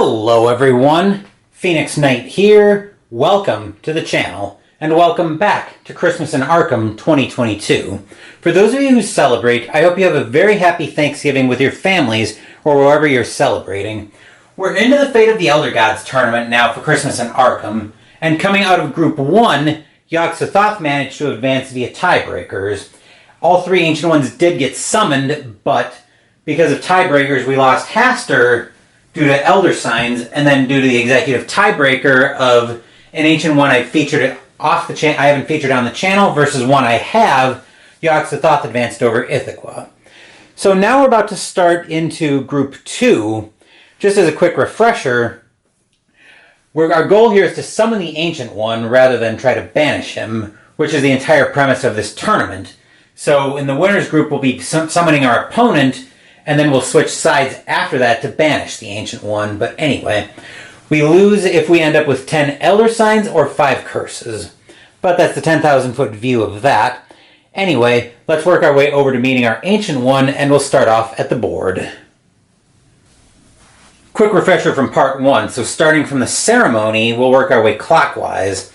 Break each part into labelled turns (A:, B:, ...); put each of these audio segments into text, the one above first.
A: Hello everyone, Phoenix Knight here. Welcome to the channel, and welcome back to Christmas in Arkham 2022. For those of you who celebrate, I hope you have a very happy Thanksgiving with your families or wherever you're celebrating. We're into the Fate of the Elder Gods tournament now for Christmas in Arkham, and coming out of Group 1, Azathoth managed to advance via tiebreakers. All three Ancient Ones did get summoned, but because of tiebreakers we lost Haster due to Elder Signs, and then due to the executive tiebreaker of an Ancient One I featured off the channel, I haven't featured on the channel, versus one I have, Azathoth advanced over Ithaca. So now we're about to start into Group 2. Just as a quick refresher, our goal here is to summon the Ancient One rather than try to banish him, which is the entire premise of this tournament. So in the winner's group we'll be summoning our opponent, and then we'll switch sides after that to banish the Ancient One. But anyway, we lose if we end up with 10 Elder Signs or 5 Curses. But that's the 10,000 foot view of that. Anyway, let's work our way over to meeting our Ancient One, and we'll start off at the board. Quick refresher from part 1. So starting from the ceremony, we'll work our way clockwise.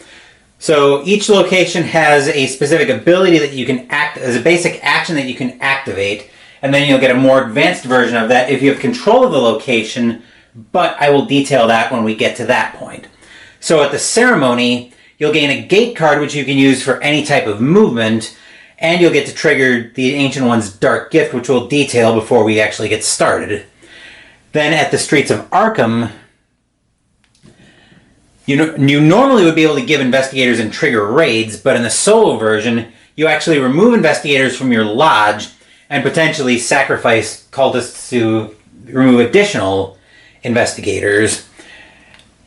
A: So each location has a specific ability that you can act as a basic action that you can activate. And then you'll get a more advanced version of that if you have control of the location, but I will detail that when we get to that point. So at the ceremony, you'll gain a gate card which you can use for any type of movement, and you'll get to trigger the Ancient One's Dark Gift, which we'll detail before we actually get started. Then at the Streets of Arkham, you normally would be able to give investigators and trigger raids, but in the solo version, you actually remove investigators from your lodge and potentially sacrifice cultists to remove additional investigators.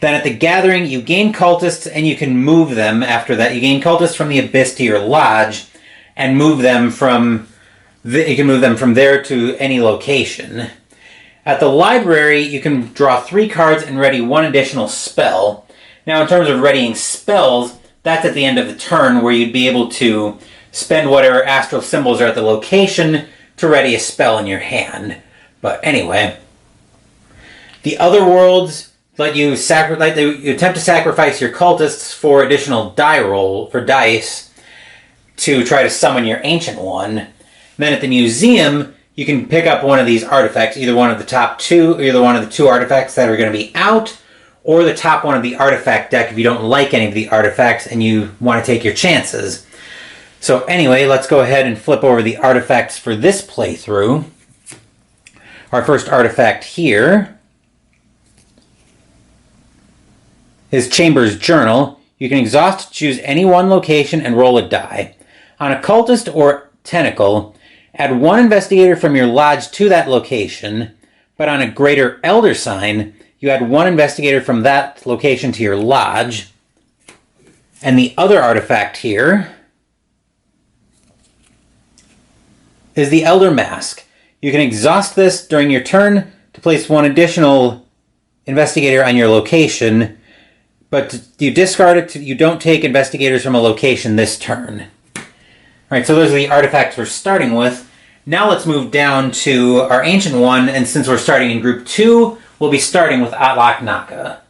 A: Then at the gathering, you gain cultists and you can move them after that. You gain cultists from the Abyss to your lodge and move them from you can move them from there to any location. At the library, you can draw 3 cards and ready 1 additional spell. Now in terms of readying spells, that's at the end of the turn where you'd be able to spend whatever astral symbols are at the location to ready a spell in your hand. But anyway, the other worlds let you you attempt to sacrifice your cultists for additional dice to try to summon your Ancient One. And then at the museum, you can pick up one of these artifacts, either one of the top 2, either one of the 2 artifacts that are going to be out, or the top one of the artifact deck if you don't like any of the artifacts and you want to take your chances. So anyway, let's go ahead and flip over the artifacts for this playthrough. Our first artifact here is Chamber's Journal. You can exhaust, choose any one location, and roll a die. On a cultist or tentacle, add 1 investigator from your lodge to that location, but on a greater elder sign, you add 1 investigator from that location to your lodge. And the other artifact here is the Elder Mask. You can exhaust this during your turn to place 1 additional investigator on your location, but you discard it, you don't take investigators from a location this turn. Alright, so those are the artifacts we're starting with. Now let's move down to our Ancient One, and since we're starting in Group 2, we'll be starting with Atlach-Nacha.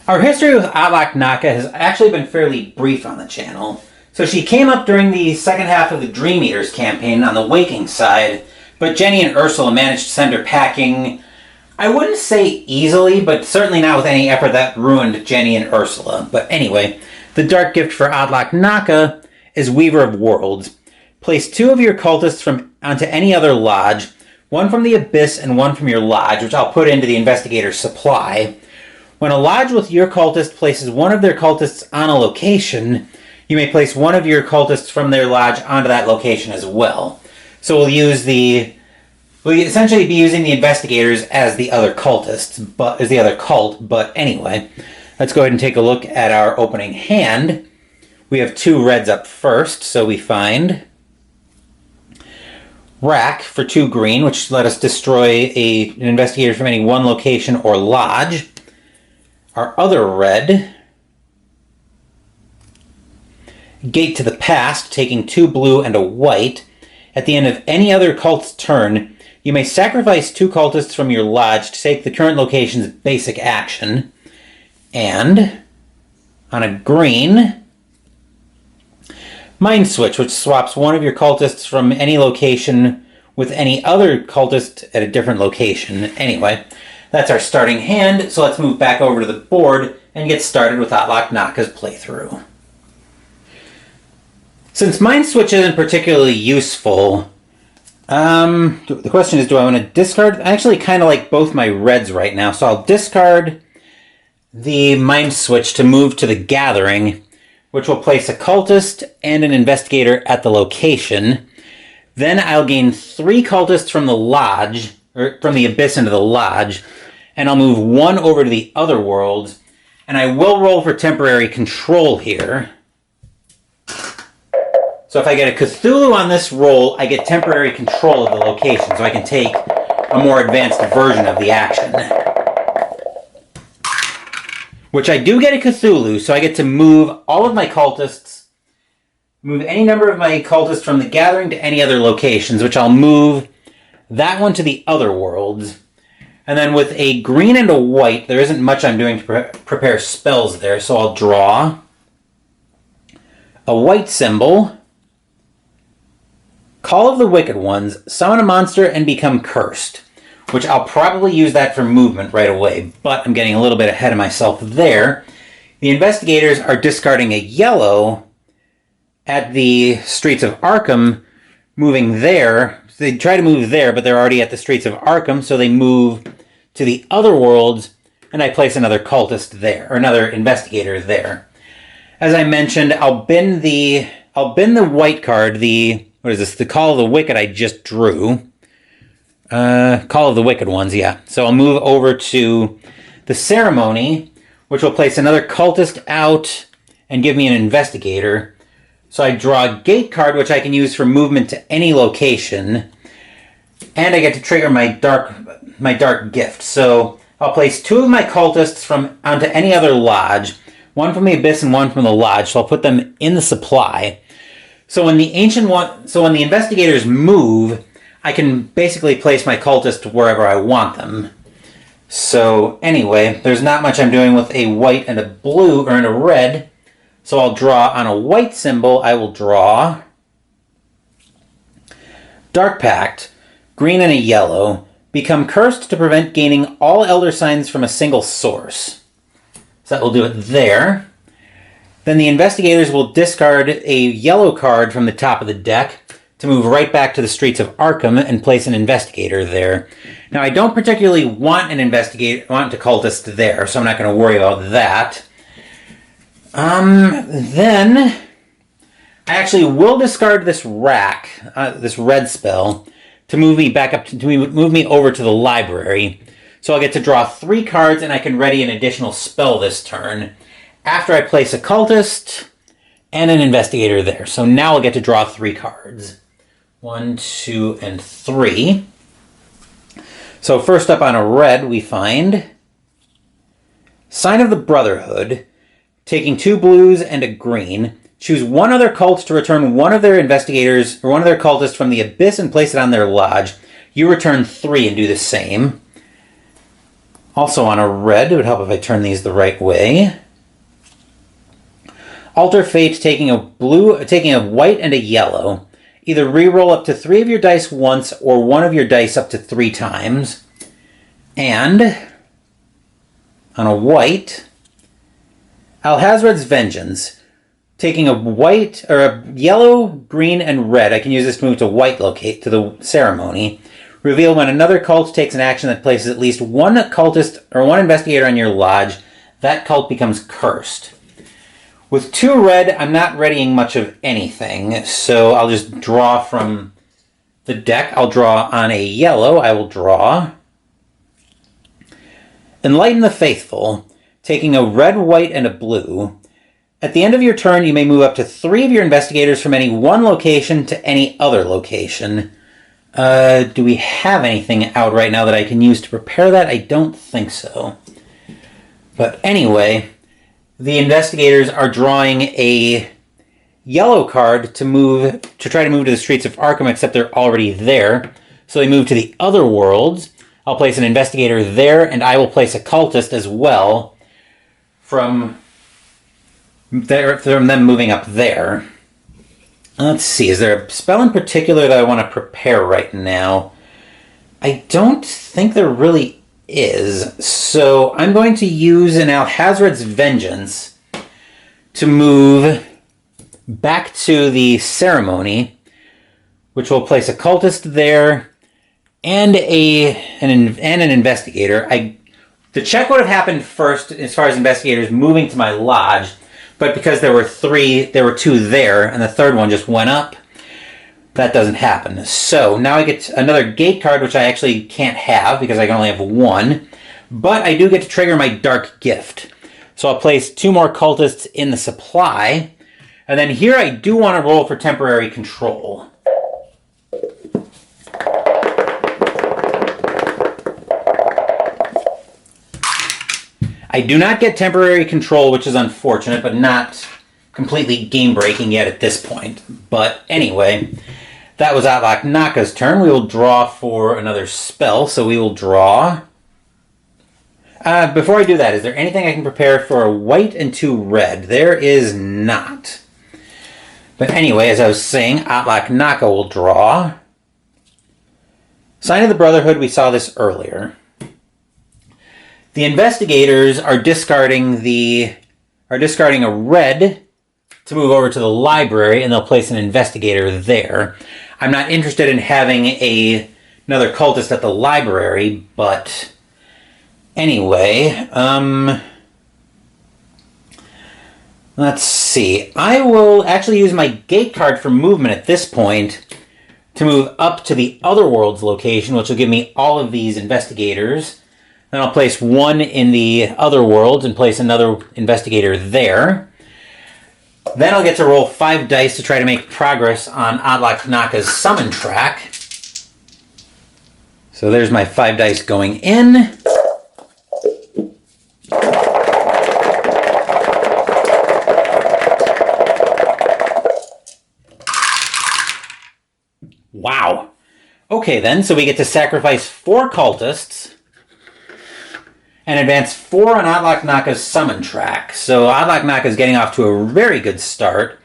A: Our history with Atlach-Nacha has actually been fairly brief on the channel. So she came up during the second half of the Dream Eaters campaign on the Waking side, but Jenny and Ursula managed to send her packing, I wouldn't say easily, but certainly not with any effort that ruined Jenny and Ursula. But anyway, the Dark Gift for Atlach-Nacha is Weaver of Worlds. Place 2 of your cultists onto any other lodge, 1 from the Abyss and 1 from your lodge, which I'll put into the investigator's supply. When a lodge with your cultist places 1 of their cultists on a location, you may place 1 of your cultists from their lodge onto that location as well. So we'll essentially be using the investigators as the other cultists, but as the other cult. But anyway, let's go ahead and take a look at our opening hand. We have 2 reds up first, so we find Rack for 2 green, which let us destroy an investigator from any 1 location or lodge. Our other red Gate to the Past, taking 2 blue and a white. At the end of any other cult's turn, you may sacrifice 2 cultists from your lodge to take the current location's basic action. And on a green, Mind Switch, which swaps one of your cultists from any location with any other cultist at a different location. Anyway, that's our starting hand, so let's move back over to the board and get started with Atlach-Nacha's playthrough. Since Mind Switch isn't particularly useful, the question is, do I want to discard? I actually kind of like both my reds right now, so I'll discard the Mind Switch to move to the Gathering, which will place a cultist and an investigator at the location. Then I'll gain 3 cultists from the lodge, or from the Abyss into the lodge, and I'll move 1 over to the other worlds, and I will roll for temporary control here. So if I get a Cthulhu on this roll, I get temporary control of the location, so I can take a more advanced version of the action. Which I do get a Cthulhu, so I get to move all of my cultists, move any number of my cultists from the Gathering to any other locations, which I'll move that one to the other worlds. And then with a green and a white, there isn't much I'm doing to prepare spells there, so I'll draw a white symbol, Call of the Wicked Ones, summon a monster and become cursed, which I'll probably use that for movement right away, but I'm getting a little bit ahead of myself there. The investigators are discarding a yellow at the streets of Arkham, moving there. They try to move there, but they're already at the streets of Arkham, so they move to the other worlds, and I place another cultist there, or another investigator there. As I mentioned, I'll bin the white card, the Call of the Wicked I just drew. Call of the Wicked Ones, yeah. So I'll move over to the Ceremony, which will place another cultist out and give me an investigator. So I draw a Gate card, which I can use for movement to any location. And I get to trigger my dark gift. So I'll place 2 of my cultists onto any other lodge. 1 from the Abyss and 1 from the lodge. So I'll put them in the supply. So when the investigators move, I can basically place my cultist wherever I want them. So anyway, there's not much I'm doing with a white and a blue, or and a red. So I'll draw on a white symbol, I will draw Dark Pact, green and a yellow, become cursed to prevent gaining all elder signs from a single source. So that will do it there. Then the investigators will discard a yellow card from the top of the deck to move right back to the streets of Arkham and place an investigator there. Now, I don't particularly want a cultist there, so I'm not going to worry about that. Then I actually will discard this rack, this red spell, to move me back up to move me over to the library. So I'll get to draw 3 cards, and I can ready an additional spell this turn after I place a cultist and an investigator there. So now I'll get to draw 3 cards. 1, 2, and 3. So first up on a red, we find Sign of the Brotherhood, taking 2 blues and a green. Choose 1 other cult to return 1 of their investigators or 1 of their cultists from the Abyss and place it on their lodge. You return 3 and do the same. Also on a red, it would help if I turn these the right way. Alter Fate, taking a white and a yellow. Either re-roll up to 3 of your dice once or 1 of your dice up to 3 times. And on a white, Alhazred's Vengeance, taking a white or a yellow, green, and red. I can use this to move to white locate to the ceremony. Reveal when another cult takes an action that places at least 1 cultist or 1 investigator on your lodge. That cult becomes cursed. With 2 red, I'm not readying much of anything, so I'll just draw from the deck. I'll draw on a yellow. I will draw Enlighten the Faithful, taking a red, white, and a blue. At the end of your turn, you may move up to 3 of your investigators from any 1 location to any other location. Do we have anything out right now that I can use to prepare that? I don't think so. But anyway, the investigators are drawing a yellow card to try to move to the streets of Arkham, except they're already there. So they move to the other worlds. I'll place an investigator there, and I will place a cultist as well from them moving up there. Let's see, is there a spell in particular that I want to prepare right now? I don't think there really is. So I'm going to use an Alhazred's Vengeance to move back to the ceremony, which will place a cultist there and an investigator. The check would have happened first as far as investigators moving to my lodge, but because there were two there, and the third one just went up, that doesn't happen. So now I get another gate card, which I actually can't have because I can only have one, but I do get to trigger my Dark Gift. So I'll place 2 more cultists in the supply, and then here I do want to roll for temporary control. I do not get temporary control, which is unfortunate, but not completely game-breaking yet at this point. But anyway, that was Atlach-Nacha's turn. We will draw for another spell, so we will draw. Before I do that, is there anything I can prepare for a white and 2 red? There is not. But anyway, as I was saying, Atlach-Nacha will draw. Sign of the Brotherhood, we saw this earlier. The investigators are discarding a red to move over to the library, and they'll place an investigator there. I'm not interested in having another cultist at the library, but anyway, let's see. I will actually use my gate card for movement at this point to move up to the Otherworlds location, which will give me all of these investigators. Then I'll place 1 in the Otherworlds and place another investigator there. Then I'll get to roll 5 dice to try to make progress on Atlach-Nacha's summon track. So there's my 5 dice going in. Wow. Okay then, so we get to sacrifice 4 cultists and advance 4 on Atlach-Nacha's summon track. So Atlach-Nacha is getting off to a very good start.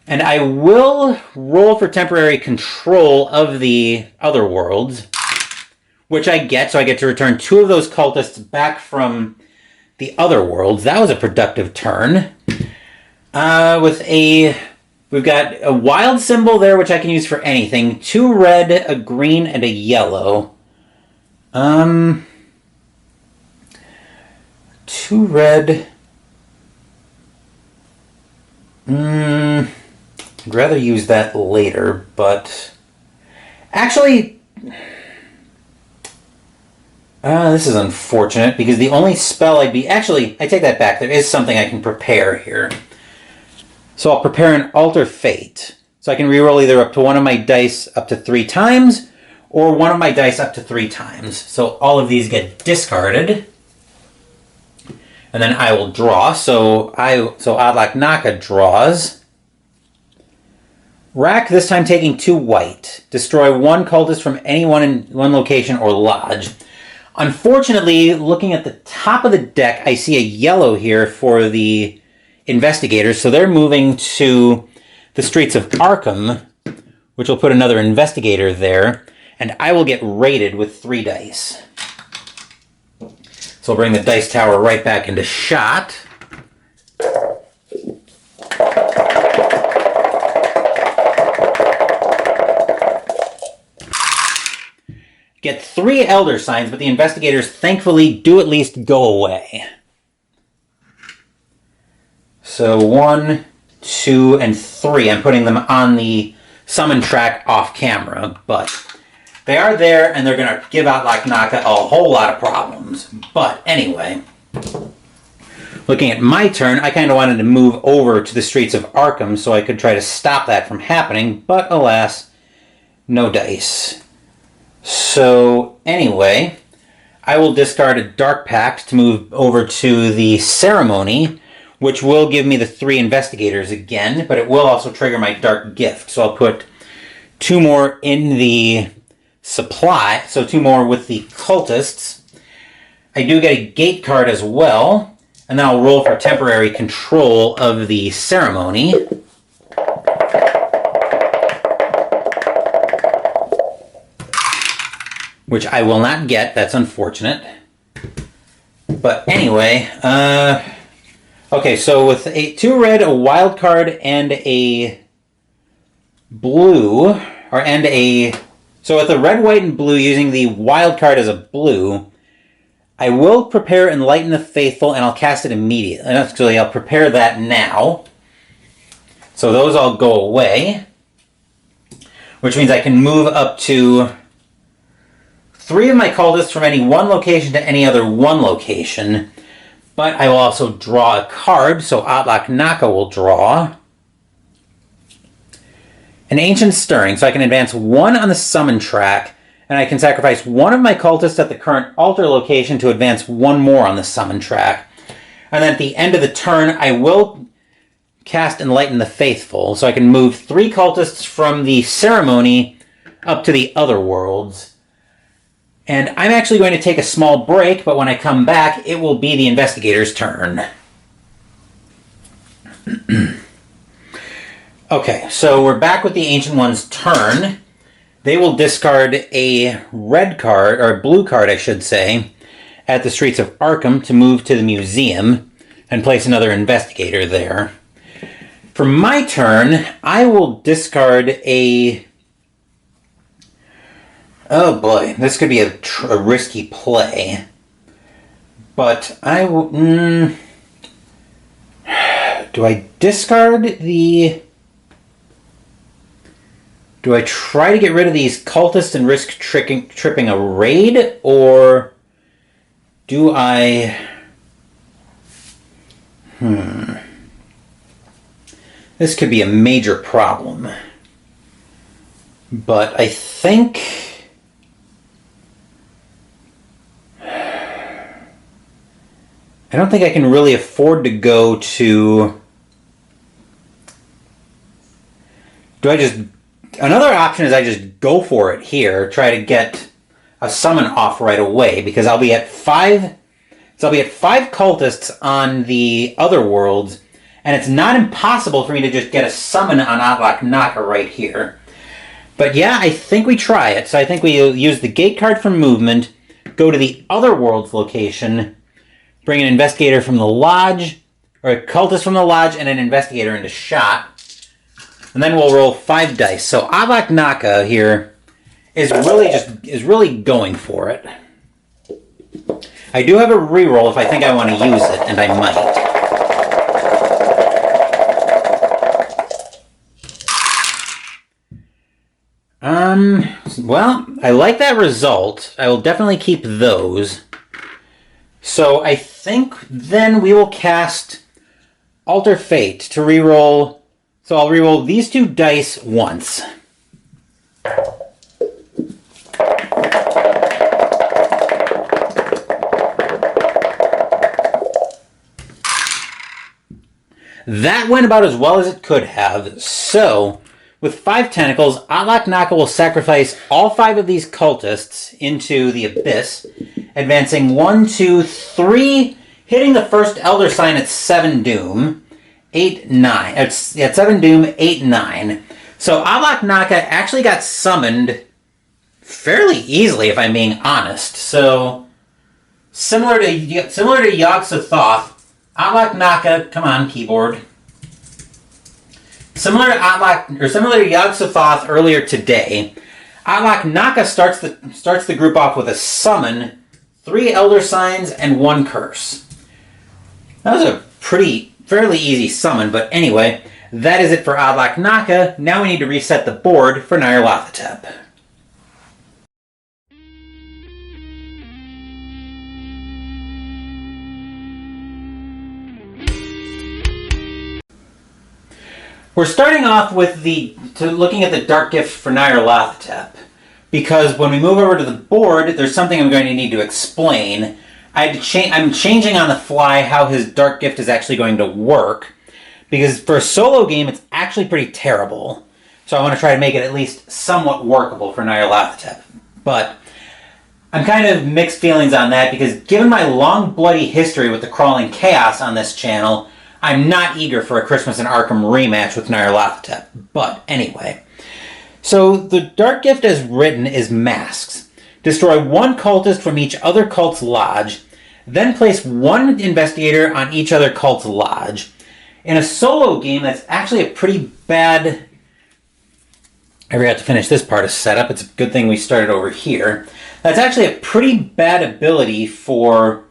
A: And I will roll for temporary control of the other worlds, which I get. So I get to return 2 of those cultists back from the other worlds. That was a productive turn. We've got a wild symbol there, which I can use for anything. 2 red, a green, and a yellow. 2 red. I'd rather use that later, but actually, this is unfortunate because the only spell actually, I take that back. There is something I can prepare here. So I'll prepare an Alter Fate. So I can reroll either up to 1 of my dice up to 3 times, or 1 of my dice up to 3 times. So all of these get discarded. And then I will draw. So Atlach-Nacha draws. Rack, this time taking 2 white. Destroy 1 cultist from anyone in 1 location or lodge. Unfortunately, looking at the top of the deck, I see a yellow here for the investigators. So they're moving to the streets of Arkham, which will put another investigator there. And I will get rated with 3 dice. So I'll bring the dice tower right back into shot. Get 3 Elder Signs, but the investigators thankfully do at least go away. So 1, 2, and 3. I'm putting them on the summon track off camera, but they are there, and they're going to give Atlach-Nacha a whole lot of problems. But anyway, looking at my turn, I kind of wanted to move over to the streets of Arkham so I could try to stop that from happening, but alas, no dice. So anyway, I will discard a Dark Pact to move over to the ceremony, which will give me the 3 investigators again, but it will also trigger my dark gift. So I'll put 2 more in the supply, so 2 more with the cultists. I do get a gate card as well, and then I'll roll for temporary control of the ceremony. Which I will not get, that's unfortunate. But anyway, okay, so with 2 red, a wild card, and a blue, so with a red, white, and blue, using the wild card as a blue, I will prepare Enlighten the Faithful, and I'll cast it immediately. And actually, I'll prepare that now. So those all go away, which means I can move up to 3 of my cultists from any one location to any other one location. But I will also draw a card, so Atlach-Nacha will draw an Ancient Stirring, so I can advance 1 on the summon track, and I can sacrifice 1 of my cultists at the current altar location to advance 1 more on the summon track. And then at the end of the turn, I will cast Enlighten the Faithful, so I can move 3 cultists from the ceremony up to the other worlds. And I'm actually going to take a small break, but when I come back, it will be the investigator's turn. Okay, so we're back with the Ancient One's turn. They will discard a red card, or a blue card, I should say, at the streets of Arkham to move to the museum and place another investigator there. For my turn, I will discard a... Oh boy, this could be a risky play. But I will... do I discard the... Do I try to get rid of these cultists and risk tripping a raid? Or do I... This could be a major problem. But I think... I don't think I can really afford to go to... Another option is I just go for it here, try to get a summon off right away, because I'll be at 5... So I'll be at 5 cultists on the other worlds, and it's not impossible for me to just get a summon on Atlach-Nacha right here. But yeah, I think we try it. So I think we'll use the gate card for movement, go to the other world's location, bring an investigator from the lodge, or a cultist from the lodge, and an investigator into shot. And then we'll roll 5 dice. So Atlach-Nacha here is really going for it. I do have a reroll if I think I want to use it, and I might. Well, I like that result. I will definitely keep those. So I think then we will cast Alter Fate to reroll. So I'll reroll these 2 dice once. That went about as well as it could have. So, with 5 tentacles, Atlach-Nacha will sacrifice all 5 of these cultists into the abyss, advancing 1, 2, 3, hitting the first Elder Sign at 7 Doom, 8, 9. At 7 Doom, 8, 9. So Atlach-Nacha actually got summoned fairly easily, if I'm being honest. So, similar to Yog-Sothoth, Atlach-Nacha, come on, keyboard. Similar to Yog-Sothoth earlier today, Atlach-Nacha starts the group off with a summon, 3 Elder Signs, and 1 curse. That was a fairly easy summon, but anyway, that is it for Atlach-Nacha. Now we need to reset the board for Nyarlathotep. We're starting off with looking at the Dark Gift for Nyarlathotep, because when we move over to the board, there's something I'm going to need to explain. I'm changing on the fly how his Dark Gift is actually going to work, because for a solo game, it's actually pretty terrible. So I want to try to make it at least somewhat workable for Nyarlathotep. But I'm kind of mixed feelings on that, because given my long, bloody history with the Crawling Chaos on this channel, I'm not eager for a Christmas in Arkham rematch with Nyarlathotep. But anyway. So the Dark Gift as written is masks. Destroy one cultist from each other cult's lodge, then place one investigator on each other cult's lodge. In a solo game, that's actually a pretty bad... I forgot to finish this part of setup. It's a good thing we started over here. That's actually a pretty bad ability for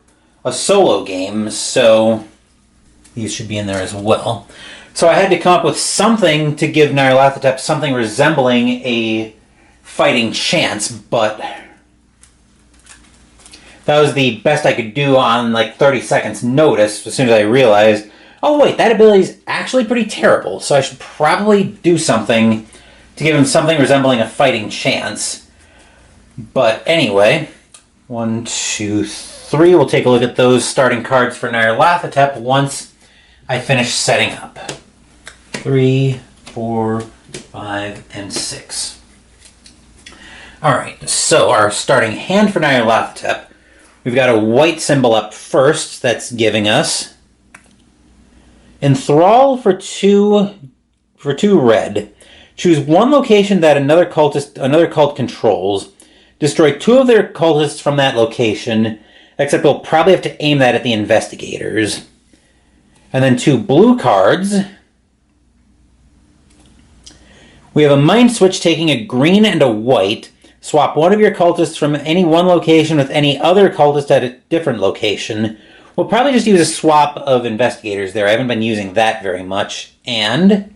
A: a solo game, so these should be in there as well. So I had to come up with something to give Nyarlathotep something resembling a fighting chance, but that was the best I could do on like 30 seconds notice as soon as I realized, oh wait, that ability is actually pretty terrible, so I should probably do something to give him something resembling a fighting chance. But anyway, 1, 2, 3. We'll take a look at those starting cards for Nyarlathotep once I finish setting up. 3, 4, 5, and 6. Alright, so our starting hand for Nyarlathotep. We've got a white symbol up first that's giving us Enthrall for 2 red. Choose one location that another cult controls. Destroy 2 of their cultists from that location, except we'll probably have to aim that at the investigators. And then 2 blue cards. We have a mind switch taking a green and a white. Swap one of your cultists from any one location with any other cultist at a different location. We'll probably just use a swap of investigators there. I haven't been using that very much. And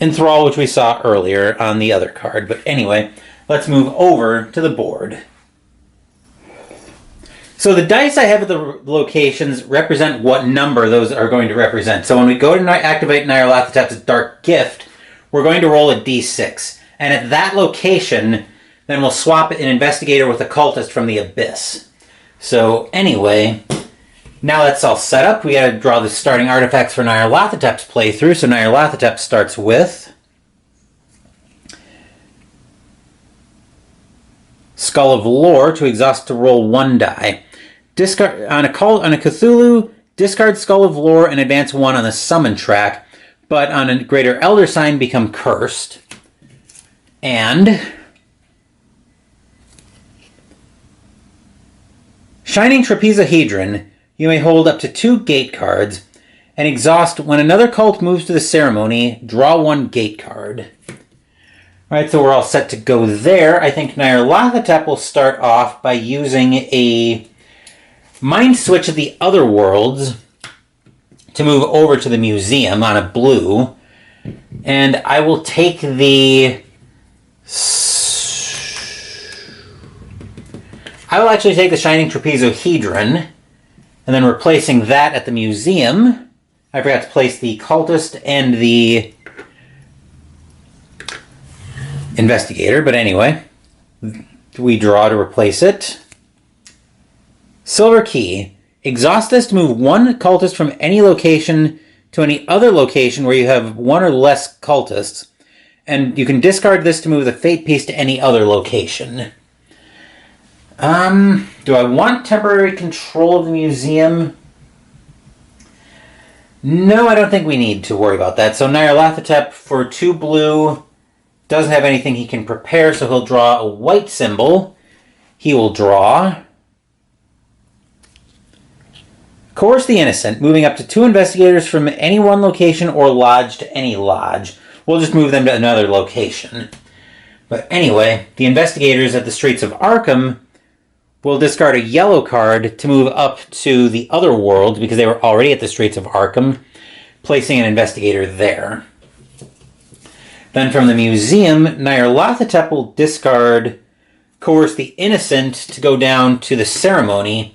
A: Enthrall, which we saw earlier on the other card. But anyway, let's move over to the board. So the dice I have at the locations represent what number those are going to represent. So when we go to activate Nyarlathotep's Dark Gift, we're going to roll a d6. And at that location, then we'll swap an investigator with a cultist from the Abyss. So anyway, now that's all set up. We gotta draw the starting artifacts for Nyarlathotep's playthrough. So Nyarlathotep starts with Skull of Lore to exhaust to roll 1 die. Discard on a Cthulhu, discard Skull of Lore and advance 1 on the summon track, but on a Greater Elder Sign become cursed. And Shining Trapezohedron, you may hold up to 2 gate cards and exhaust when another cult moves to the ceremony, draw 1 gate card. Alright, so we're all set to go there. I think Nyarlathotep will start off by using a mind switch of the other worlds to move over to the museum on a blue. And I will take the... I will actually take the Shining Trapezohedron, and then replacing that at the museum. I forgot to place the cultist and the investigator, but anyway, we draw to replace it. Silver Key. Exhaust this to move 1 cultist from any location to any other location where you have 1 or less cultists, and you can discard this to move the fate piece to any other location. Do I want temporary control of the museum? No, I don't think we need to worry about that. So Nyarlathotep for 2 blue doesn't have anything he can prepare, so he'll draw a white symbol. He will draw Coerce the Innocent, moving up to 2 investigators from any one location or lodge to any lodge. We'll just move them to another location. But anyway, the investigators at the streets of Arkham will discard a yellow card to move up to the other world because they were already at the streets of Arkham, placing an investigator there. Then from the museum, Nyarlathotep will discard Coerce the Innocent to go down to the ceremony,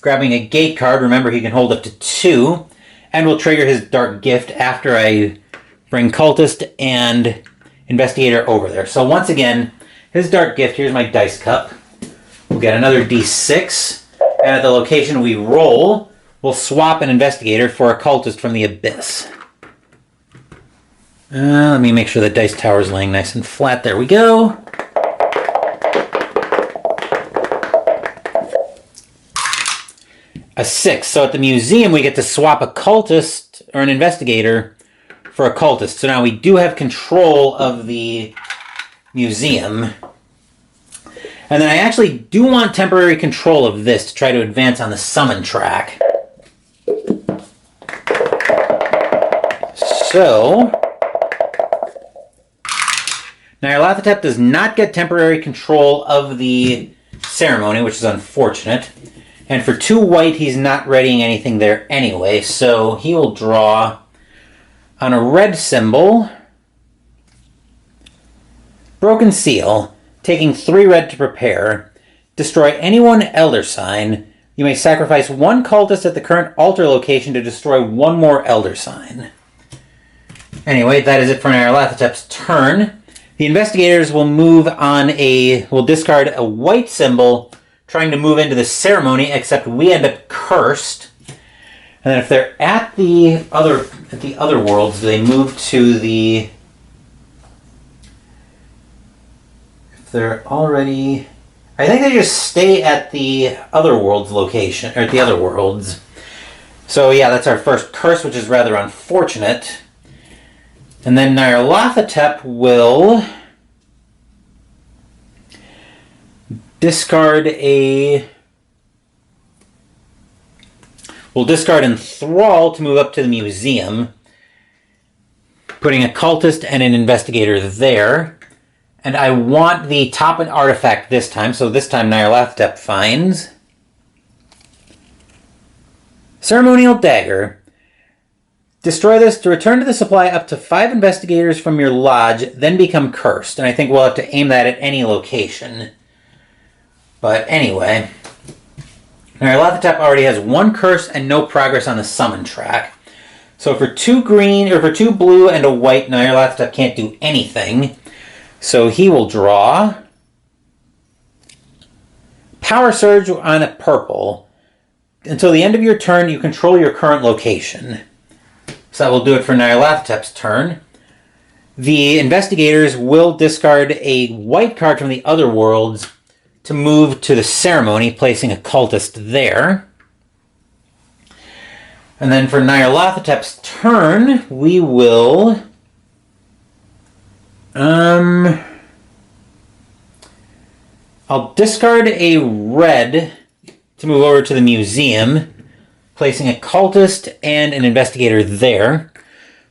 A: grabbing a gate card. Remember, he can hold up to 2, and will trigger his Dark Gift after I bring Cultist and Investigator over there. So once again, his Dark Gift, here's my dice cup. We'll get another d6, and at the location we roll, we'll swap an investigator for a cultist from the abyss. Let me make sure the dice tower is laying nice and flat. There we go. A 6. So at the museum, we get to swap a cultist or an investigator for a cultist. So now we do have control of the museum. And then I actually do want temporary control of this to try to advance on the summon track. So Nyarlathotep does not get temporary control of the ceremony, which is unfortunate. And for 2 white, he's not readying anything there anyway, so he will draw on a red symbol, Broken Seal, taking 3 red to prepare. Destroy any one elder sign. You may sacrifice 1 cultist at the current altar location to destroy 1 more elder sign. Anyway, that is it for Nyarlathotep's turn. The investigators will will discard a white symbol, trying to move into the ceremony, except we end up cursed. And then if they're at the other worlds, they move to the... If they're already... I think they just stay at the other worlds location, or at the other worlds. So yeah, that's our first curse, which is rather unfortunate. And then Nyarlathotep will discard Enthrall to move up to the museum, putting a cultist and an investigator there. And I want the top artifact this time, so this time Nyarlathotep finds Ceremonial Dagger. Destroy this to return to the supply up to 5 investigators from your lodge, then become cursed. And I think we'll have to aim that at any location. But anyway, Nyarlathotep already has 1 curse and no progress on the summon track. So for 2 green, or for 2 blue and a white, Nyarlathotep can't do anything. So he will draw Power Surge on a purple. Until the end of your turn, you control your current location. So that will do it for Nyarlathotep's turn. The investigators will discard a white card from the other worlds to move to the ceremony, placing a cultist there. And then for Nyarlathotep's turn, we will... I'll discard a red to move over to the museum, placing a cultist and an investigator there.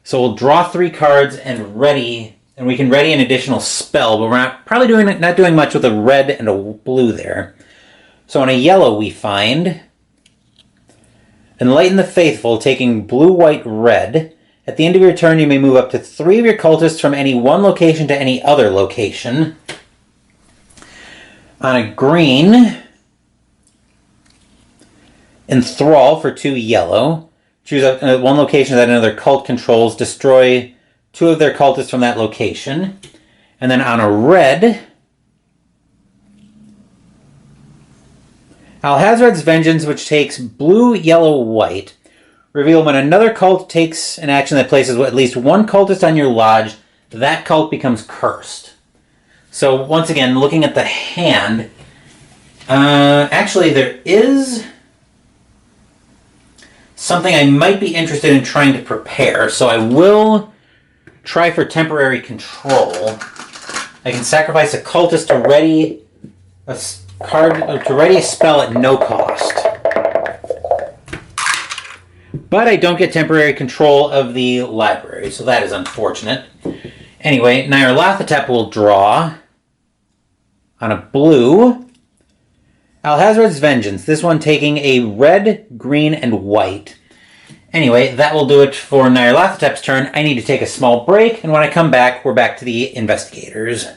A: So we'll draw 3 cards and we can ready an additional spell, but we're probably not doing much with a red and a blue there. So on a yellow we find Enlighten the Faithful, taking blue, white, red. At the end of your turn, you may move up to 3 of your cultists from any one location to any other location. On a green, Enthrall for 2 yellow. Choose one location that another cult controls. Destroy 2 of their cultists from that location. And then on a red, Alhazred's Vengeance, which takes blue, yellow, white. Reveal when another cult takes an action that places at least 1 cultist on your lodge, that cult becomes cursed. So once again, looking at the hand, actually there is something I might be interested in trying to prepare, so I will try for temporary control. I can sacrifice a cultist to ready a spell at no cost. But I don't get temporary control of the library, so that is unfortunate. Anyway, Nyarlathotep will draw on a blue Alhazred's Vengeance, this one taking a red, green, and white. Anyway, that will do it for Nyarlathotep's turn. I need to take a small break, and when I come back, we're back to the investigators.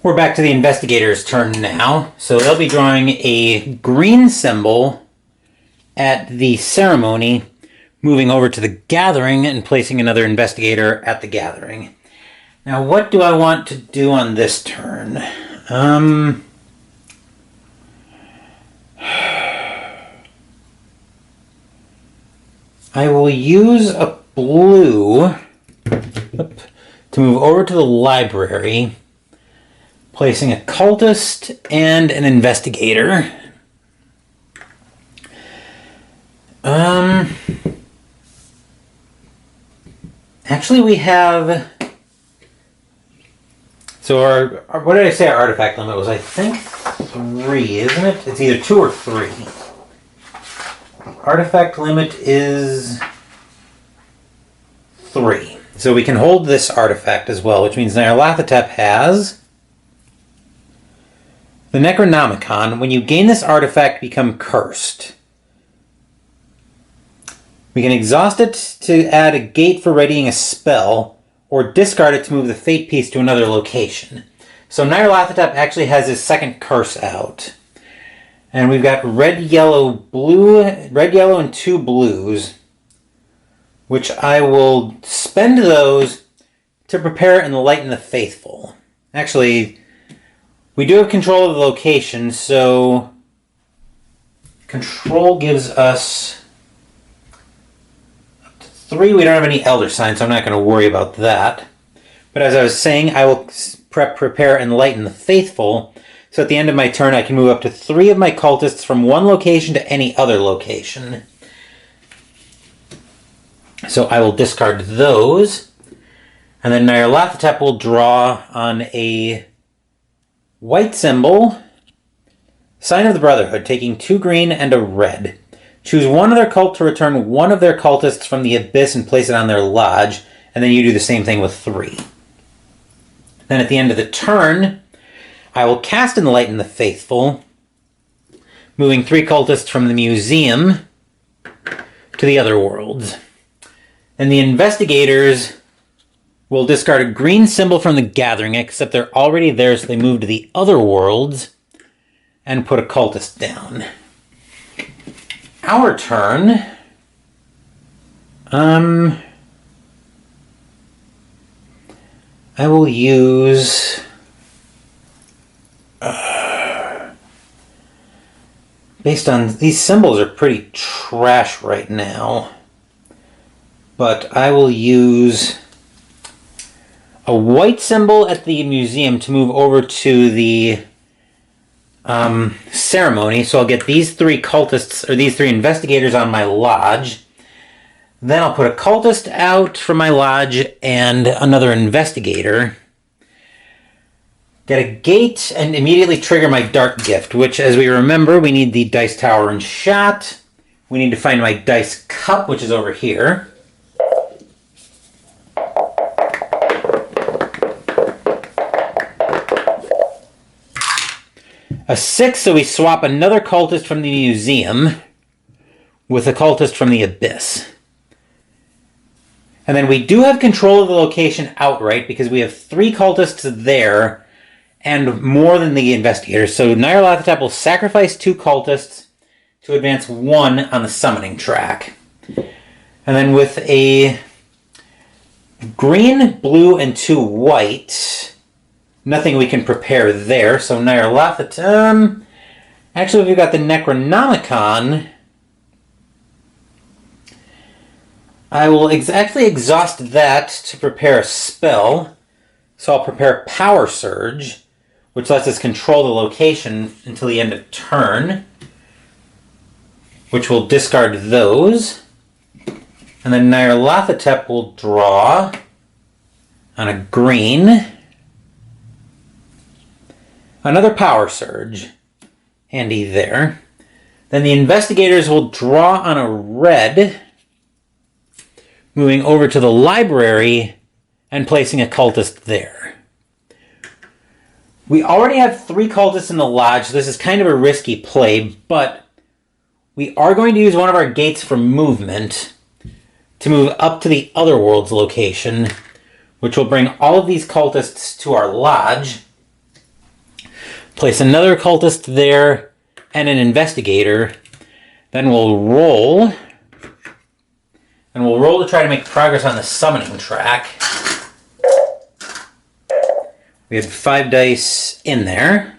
A: We're back to the investigators' turn now. So they'll be drawing a green symbol at the ceremony, moving over to the gathering and placing another investigator at the gathering. Now, what do I want to do on this turn? I will use a blue to move over to the library, placing a cultist and an investigator. Actually, we have... So our what did I say our artifact limit was? I think 3, isn't it? It's either 2 or 3. Artifact limit is 3. So we can hold this artifact as well, which means Nyarlathotep has the Necronomicon. When you gain this artifact, become cursed. We can exhaust it to add a gate for readying a spell, or discard it to move the fate piece to another location. So Nyarlathotep actually has his second curse out. And we've got red, yellow, and 2 blues, which I will spend those to prepare and enlighten the faithful. Actually, we do have control of the location, so control gives us 3, we don't have any elder signs, so I'm not going to worry about that. But as I was saying, I will prepare and enlighten the faithful, so at the end of my turn I can move up to 3 of my cultists from one location to any other location. So I will discard those, and then Nyarlathotep will draw on a white symbol, Sign of the Brotherhood, taking 2 green and a red. Choose one of their cult to return one of their cultists from the abyss and place it on their lodge, and then you do the same thing with 3. Then at the end of the turn, I will cast Enlighten the Faithful, moving 3 cultists from the museum to the other worlds. And the investigators will discard a green symbol from the gathering, except they're already there, so they move to the other worlds and put a cultist down. Our turn. I will use... based on... These symbols are pretty trash right now. But I will use a white symbol at the museum to move over to the ceremony. So I'll get these 3 cultists, or these 3 investigators on my lodge. Then I'll put a cultist out from my lodge and another investigator. Get a gate and immediately trigger my dark gift, which, as we remember, we need the dice tower and shot. We need to find my dice cup, which is over here. A 6, so we swap another cultist from the museum with a cultist from the abyss. And then we do have control of the location outright because we have 3 cultists there and more than the investigators. So Nyarlathotep will sacrifice 2 cultists to advance 1 on the summoning track. And then with a green, blue, and 2 white... Nothing we can prepare there, so Nyarlathotep... Actually, we've got the Necronomicon. I will actually exhaust that to prepare a spell. So I'll prepare Power Surge, which lets us control the location until the end of turn, which will discard those. And then Nyarlathotep will draw on a green... Another Power Surge. Handy there. Then the investigators will draw on a red, moving over to the library and placing a cultist there. We already have 3 cultists in the lodge, so this is kind of a risky play, but we are going to use one of our gates for movement to move up to the Otherworld's location, which will bring all of these cultists to our lodge. Place another cultist there and an investigator. Then we'll roll. And we'll roll to try to make progress on the summoning track. We had 5 dice in there.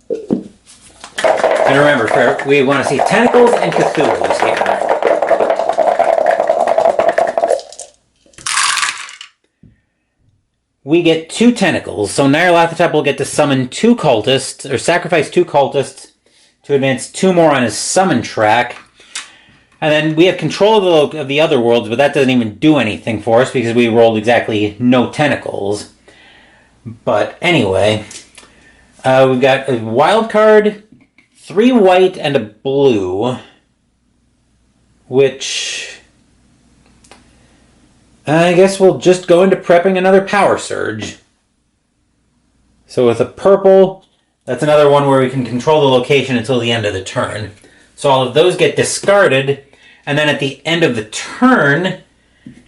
A: And remember, we want to see tentacles and Cthulhu's here. We get 2 tentacles, so Nyarlathotep will get to summon 2 cultists, or sacrifice 2 cultists to advance 2 more on his summon track. And then we have control of the other worlds, but that doesn't even do anything for us because we rolled exactly no tentacles. But anyway, we've got a wild card, 3 white and a blue, which I guess we'll just go into prepping another power surge. So with a purple, that's another one where we can control the location until the end of the turn. So all of those get discarded, and then at the end of the turn,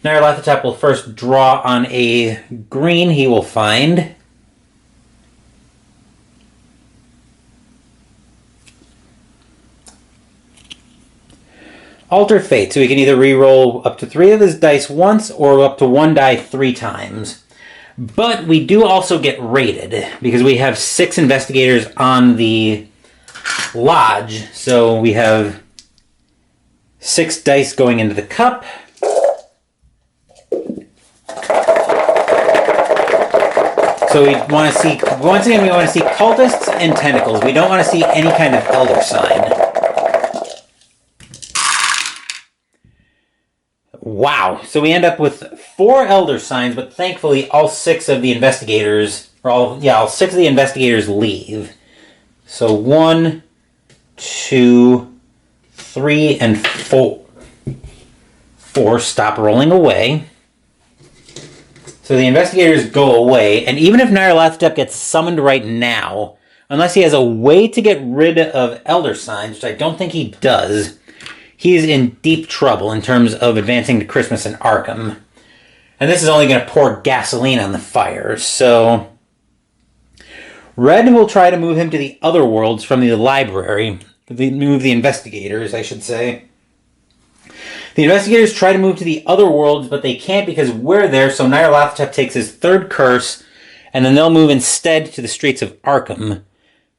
A: Nyarlathotep will first draw on a green he will find. Alter Fate, so he can either re-roll up to 3 of his dice once or up to 1 die 3 times. But we do also get rated because we have 6 investigators on the lodge. So we have 6 dice going into the cup. So we want to see, once again, we want to see cultists and tentacles. We don't want to see any kind of elder sign. Wow. So we end up with 4 elder signs, but thankfully all 6 of the investigators, all 6 of the investigators leave. So 1, 2, 3, and 4. 4 stop rolling away. So the investigators go away, and even if Nyarlathotep gets summoned right now, unless he has a way to get rid of elder signs, which I don't think he does, he's in deep trouble in terms of advancing to Christmas in Arkham. And this is only going to pour gasoline on the fire. So Red will try to move him to the other worlds from the library. Move the investigators, I should say. The investigators try to move to the other worlds, but they can't because we're there, so Nyarlathotep takes his 3rd curse, and then they'll move instead to the streets of Arkham,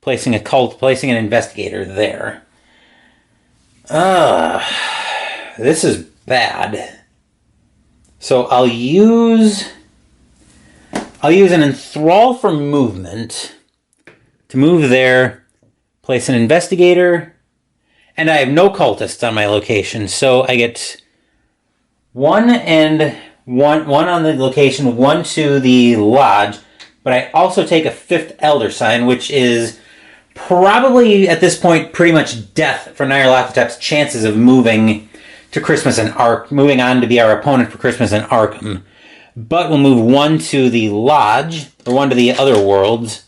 A: placing an investigator there. This is bad. So I'll use an enthrall for movement to move there, place an investigator, and I have no cultists on my location, so I get 1 on the location, 1 to the lodge, but I also take a 5th elder sign, which is probably at this point pretty much death for Nyarlathotep's chances of moving to Christmas and moving on to be our opponent for Christmas in Arkham. But we'll move 1 to the lodge, or 1 to the other worlds.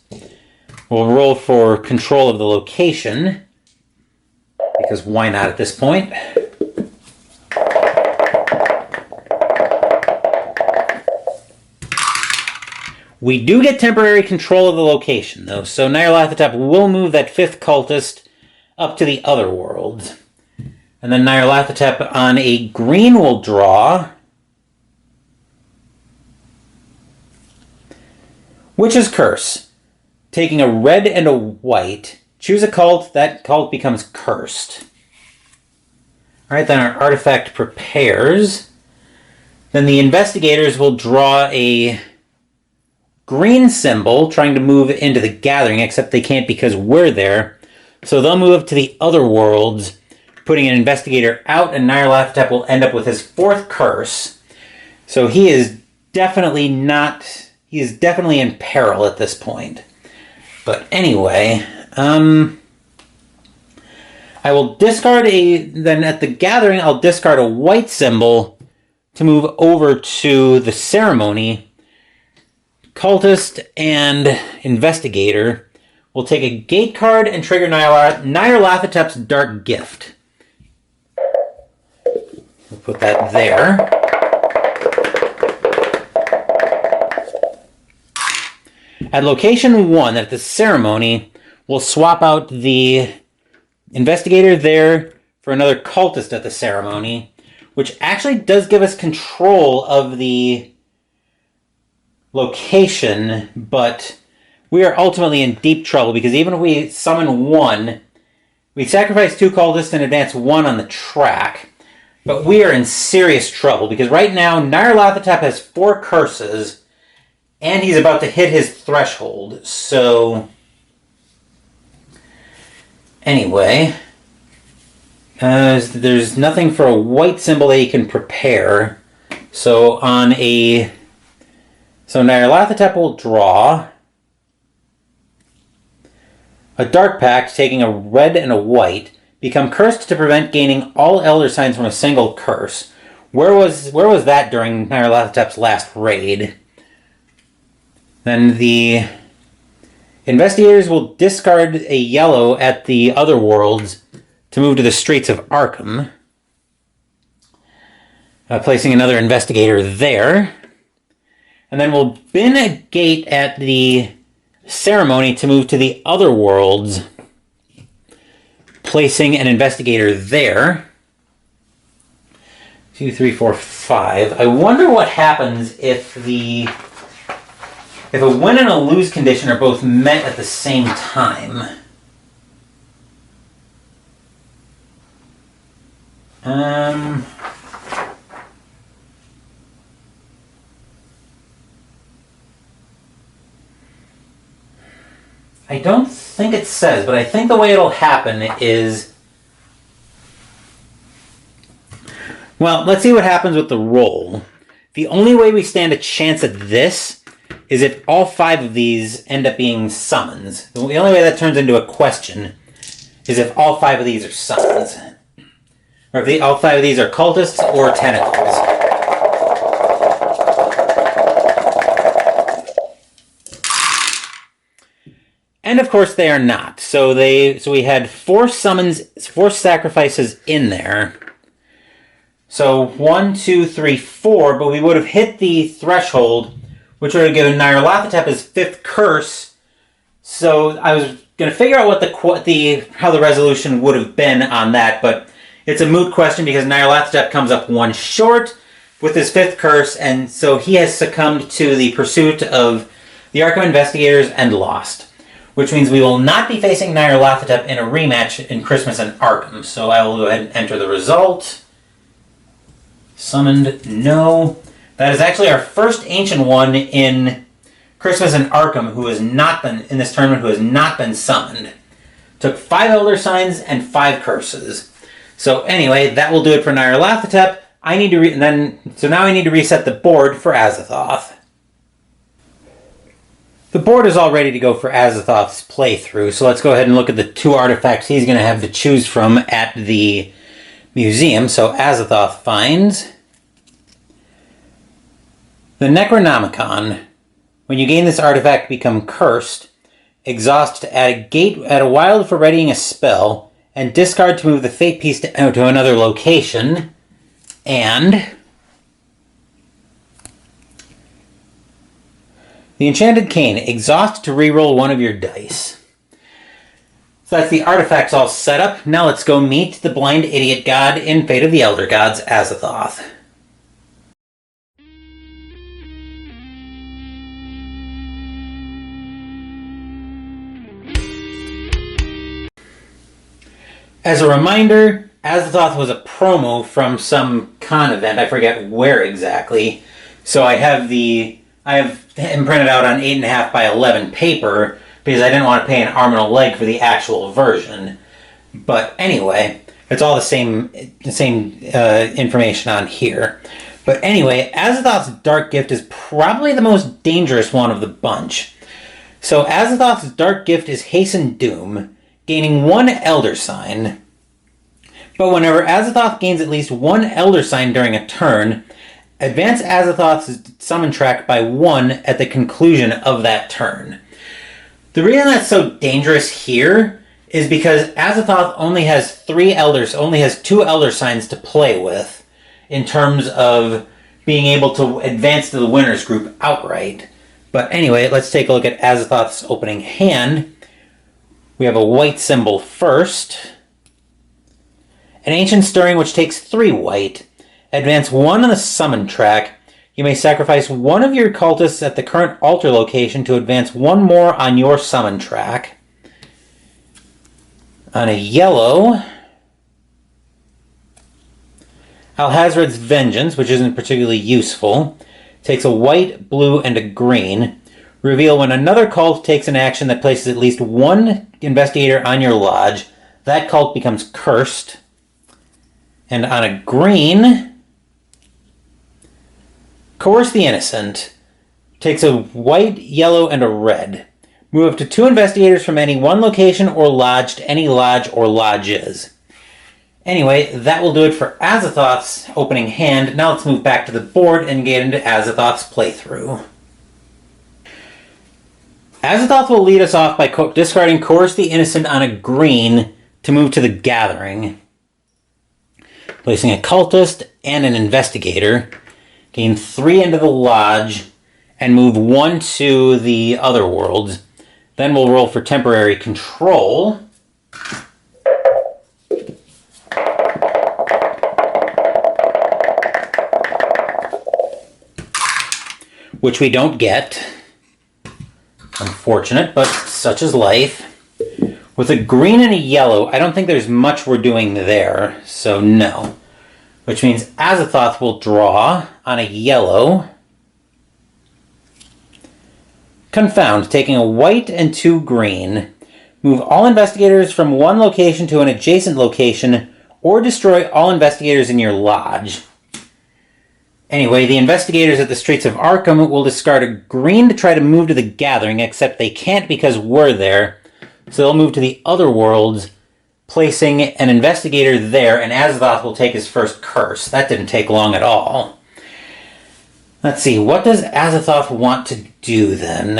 A: We'll roll for control of the location, because why not at this point? We do get temporary control of the location, though, so Nyarlathotep will move that 5th cultist up to the other world. And then Nyarlathotep on a green will draw Witch's Curse. Taking a red and a white, choose a cult, that cult becomes cursed. Alright, then our artifact prepares. Then the investigators will draw a green symbol, trying to move into the gathering, except they can't because we're there. So they'll move up to the other worlds, putting an investigator out, and Nyarlathotep will end up with his 4th curse. So he is definitely in peril at this point. But anyway, I will discard then at the gathering, I'll discard a white symbol to move over to the ceremony. Cultist and investigator will take a gate card and trigger Nyarlathotep's Dark Gift. We'll put that there. At location 1, at the ceremony, we'll swap out the investigator there for another cultist at the ceremony, which actually does give us control of the location, but we are ultimately in deep trouble, because even if we summon 1, we sacrifice 2 cultists and advance 1 on the track. But we are in serious trouble, because right now Nyarlathotep has 4 curses, and he's about to hit his threshold. So, anyway, there's nothing for a white symbol that he can prepare. So Nyarlathotep will draw a Dark Pact, taking a red and a white. Become cursed to prevent gaining all Elder Signs from a single curse. Where was that during Nyarlathotep's last raid? Then the investigators will discard a yellow at the other worlds to move to the streets of Arkham, placing another investigator there. And then we'll bin a gate at the ceremony to move to the other worlds, placing an investigator there. 2, 3, 4, 5. I wonder what happens if a win and a lose condition are both met at the same time. I don't think it says, but I think the way it'll happen is... Well, let's see what happens with the roll. The only way we stand a chance at this is if all 5 of these end up being summons. The only way that turns into a question is if all 5 of these are summons. Or if all 5 of these are cultists or tentacles. And of course they are not. So we had 4 summons, 4 sacrifices in there. So 1, 2, 3, 4, but we would have hit the threshold, which would have given Nyarlathotep his 5th curse. So I was going to figure out what how the resolution would have been on that, but it's a moot question because Nyarlathotep comes up 1 short with his 5th curse, and so he has succumbed to the pursuit of the Arkham investigators and lost. Which means we will not be facing Nyarlathotep in a rematch in Christmas and Arkham. So I will go ahead and enter the result. Summoned, no. That is actually our first Ancient one in Christmas and Arkham who has not been, in this tournament, who has not been summoned. Took 5 Elder Signs and 5 curses. So anyway, that will do it for Nyarlathotep. So now I need to reset the board for Azathoth. The board is all ready to go for Azathoth's playthrough, so let's go ahead and look at the 2 artifacts he's going to have to choose from at the museum. So Azathoth finds the Necronomicon. When you gain this artifact, become cursed. Exhaust to add a wild for readying a spell, and discard to move the fate piece to another location. And the Enchanted Cane. Exhaust to reroll 1 of your dice. So that's the artifacts all set up. Now let's go meet the blind idiot god in Fate of the Elder Gods, Azathoth. As a reminder, Azathoth was a promo from some con event. I forget where exactly. So I have him printed out on 8.5 by 11 paper because I didn't want to pay an arm and a leg for the actual version. But anyway, it's all the same information on here. But anyway, Azathoth's Dark Gift is probably the most dangerous one of the bunch. So Azathoth's Dark Gift is Hasten Doom, gaining 1 Elder Sign. But whenever Azathoth gains at least 1 Elder Sign during a turn, advance Azathoth's summon track by 1 at the conclusion of that turn. The reason that's so dangerous here is because Azathoth only has 2 Elder Signs to play with in terms of being able to advance to the winner's group outright. But anyway, let's take a look at Azathoth's opening hand. We have a white symbol first. An Ancient Stirring, which takes 3 white. Advance 1 on the summon track You may sacrifice one of your cultists at the current altar location to advance one more on your summon track. On a yellow, Alhazred's Vengeance, which isn't particularly useful, takes a white, blue, and a green. Reveal when another cult takes an action that places at least one investigator on your lodge. That cult becomes cursed. And on a green, Coerce the Innocent takes a white, yellow, and a red. Move up to 2 investigators from any one location or lodge to any lodge or lodges. Anyway, that will do it for Azathoth's opening hand. Now let's move back to the board and get into Azathoth's playthrough. Azathoth will lead us off by discarding Coerce the Innocent on a green to move to the Gathering. Placing a cultist and an investigator. Gain 3 into the lodge and move 1 to the other worlds. Then we'll roll for temporary control. Which we don't get. Unfortunate, but such is life. With a green and a yellow, I don't think there's much we're doing there, so no. Which means Azathoth will draw on a yellow. Confound, taking a white and 2 green. Move all investigators from one location to an adjacent location, or destroy all investigators in your lodge. Anyway, the investigators at the streets of Arkham will discard a green to try to move to the Gathering, except they can't because we're there. So they'll move to the other worlds, placing an investigator there, and Azathoth will take his first curse. That didn't take long at all. Let's see, what does Azathoth want to do then?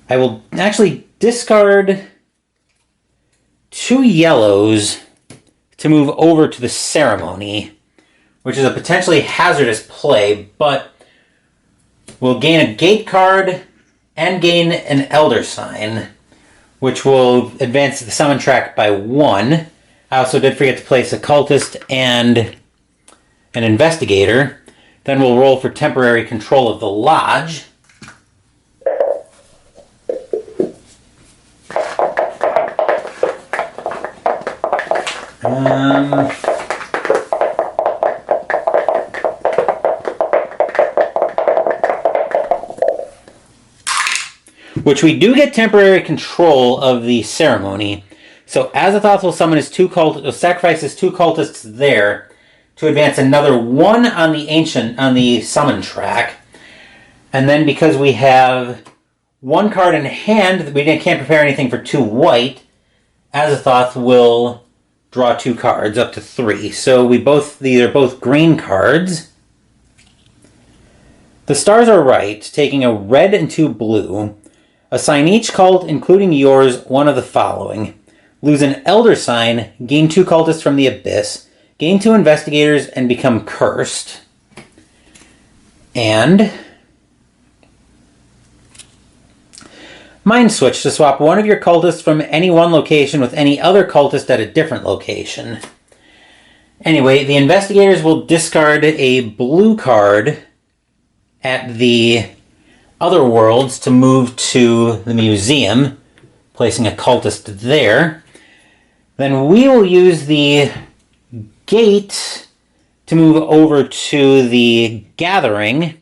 A: I will actually discard 2 yellows to move over to the ceremony, which is a potentially hazardous play, but we'll gain a gate card and gain an elder sign, which will advance the summon track by 1. I also did forget to place a cultist and an investigator. Then we'll roll for temporary control of the lodge. Which we do get temporary control of the ceremony. So Azathoth will summon his sacrifice his 2 cultists there to advance another 1 on the summon track. And then because we have 1 card in hand, we can't prepare anything for 2 white, Azathoth will draw 2 cards, up to 3. So these are both green cards. The stars are right, taking a red and 2 blue. Assign each cult, including yours, one of the following. Lose an elder sign, gain 2 cultists from the abyss, gain 2 investigators, and become cursed. And Mind Switch to swap one of your cultists from any one location with any other cultist at a different location. Anyway, the investigators will discard a blue card at the other worlds to move to the museum, placing a cultist there. Then we will use the gate to move over to the Gathering,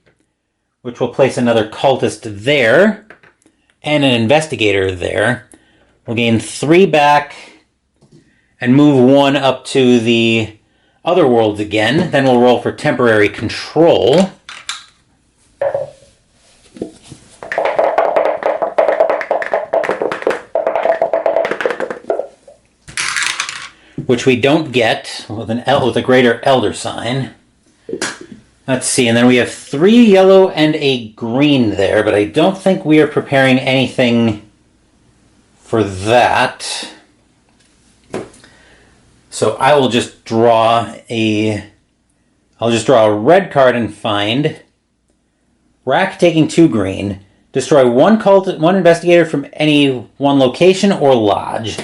A: which will place another cultist there and an investigator there. We'll gain 3 back and move 1 up to the other worlds again. Then we'll roll for temporary control. Which we don't get with a greater elder sign. Let's see, and then we have 3 yellow and a green there, but I don't think we are preparing anything for that. So I will just draw a red card and find Rack taking 2 green. Destroy one investigator from any one location or lodge.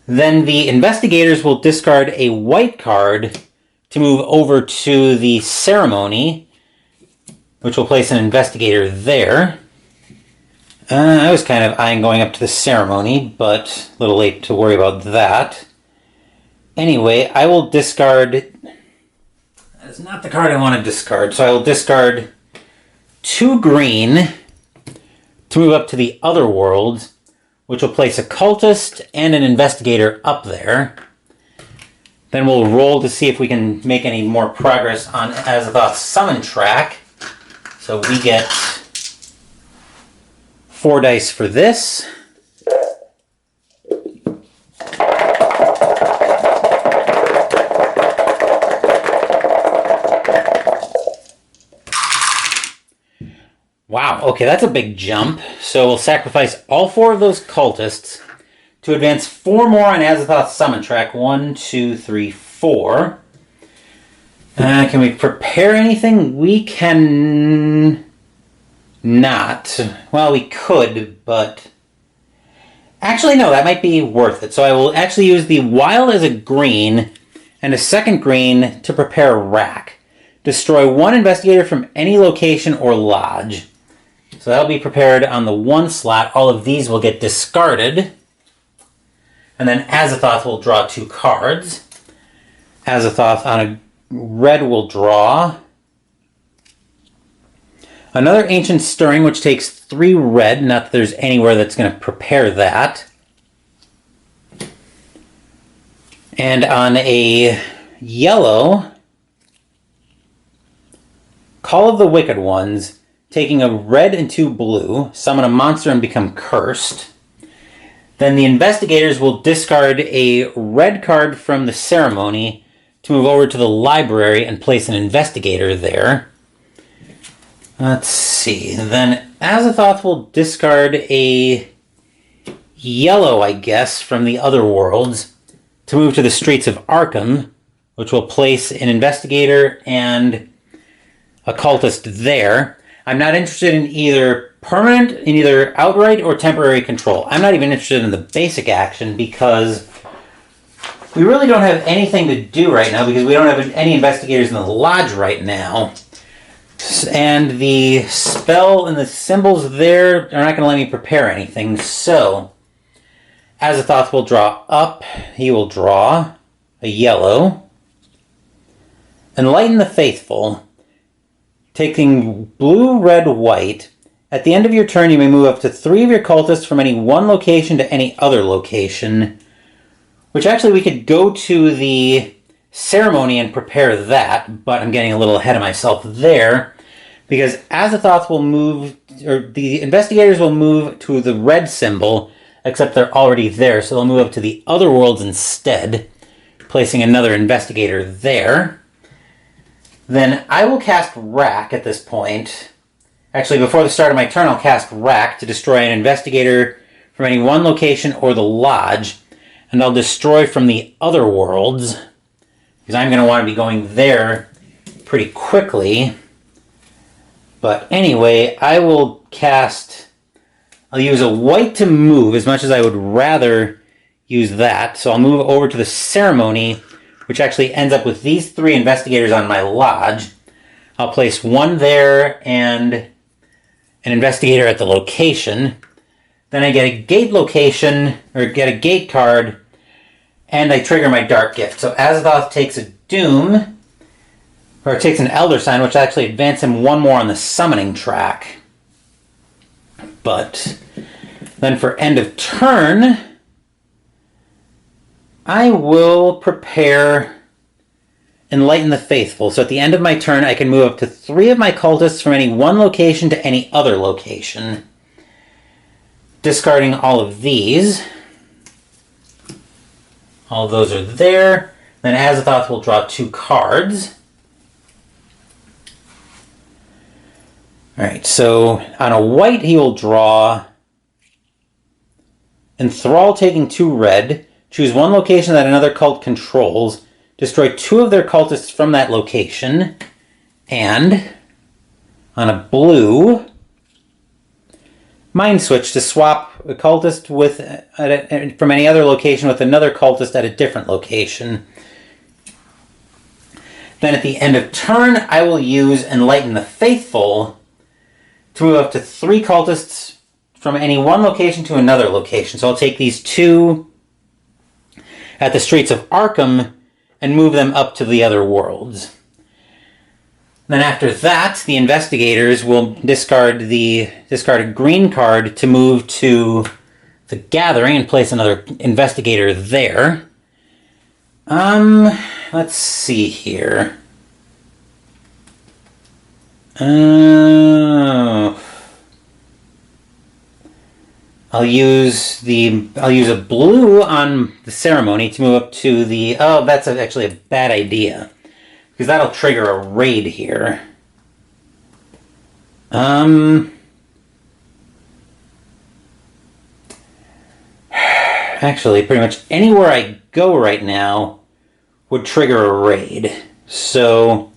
A: Then the investigators will discard a white card to move over to the ceremony, which will place an investigator there. I was kind of eyeing going up to the ceremony, but a little late to worry about that. Anyway, I will discard... That is not the card I want to discard, so I will discard 2 green to move up to the other world, which will place a cultist and an investigator up there. Then we'll roll to see if we can make any more progress on Azathoth's summon track. So we get 4 dice for this. Wow, okay, that's a big jump. So we'll sacrifice all 4 of those cultists to advance 4 more on Azathoth's summon track. 1, 2, 3, 4. Can we prepare anything? We can not. Well, we could, but... Actually, no, that might be worth it. So I will actually use the wild as a green and a second green to prepare a rack. Destroy 1 investigator from any location or lodge. So that'll be prepared on the 1 slot. All of these will get discarded. And then Azathoth will draw 2 cards. Azathoth on a red will draw another Ancient Stirring, which takes 3 red. Not that there's anywhere that's going to prepare that. And on a yellow, Call of the Wicked Ones, taking a red and 2 blue, summon a monster and become cursed. Then the investigators will discard a red card from the ceremony to move over to the library and place an investigator there. Let's see. Then Azathoth will discard a yellow, I guess, from the other worlds to move to the streets of Arkham, which will place an investigator and a cultist there. I'm not interested in either outright or temporary control. I'm not even interested in the basic action because we really don't have anything to do right now because we don't have any investigators in the lodge right now. And the spell and the symbols there are not going to let me prepare anything. So Azathoth will draw up. He will draw a yellow. Enlighten the Faithful. Taking blue, red, white. At the end of your turn, you may move up to 3 of your cultists from any 1 location to any other location. Which actually we could go to the ceremony and prepare that, but I'm getting a little ahead of myself there. Because Azathoth will move, or the investigators will move to the red symbol, except they're already there, so they'll move up to the other worlds instead, placing another investigator there. Then I will cast Rack at this point. Actually, before the start of my turn, I'll cast Rack to destroy an investigator from any 1 location or the lodge, and I'll destroy from the other worlds, because I'm going to want to be going there pretty quickly. But anyway, I will cast... I'll use a white to move, as much as I would rather use that. So I'll move over to the ceremony, which actually ends up with these 3 investigators on my lodge. I'll place 1 there and an investigator at the location. Then I get a gate location, or get a gate card, and I trigger my Dark Gift. So Azathoth takes a Doom, or takes an Elder Sign, which actually advances him 1 more on the summoning track. But then for end of turn, I will prepare Enlighten the Faithful. So at the end of my turn, I can move up to 3 of my cultists from any 1 location to any other location. Discarding all of these. All of those are there. Then Azathoth will draw 2 cards. Alright, so on a white he will draw Enthrall, taking 2 red. Choose 1 location that another cult controls. Destroy 2 of their cultists from that location. And on a blue, Mind Switch to swap a cultist from any other location with another cultist at a different location. Then at the end of turn, I will use Enlighten the Faithful to move up to 3 cultists from any one location to another location. So I'll take these 2 at the streets of Arkham and move them up to the other worlds. Then after that, the investigators will discard a green card to move to the Gathering and place another investigator there. Let's see here. I'll use a blue on the ceremony to move up to the... Oh, that's actually a bad idea, because that'll trigger a raid here. Actually, pretty much anywhere I go right now would trigger a raid. So,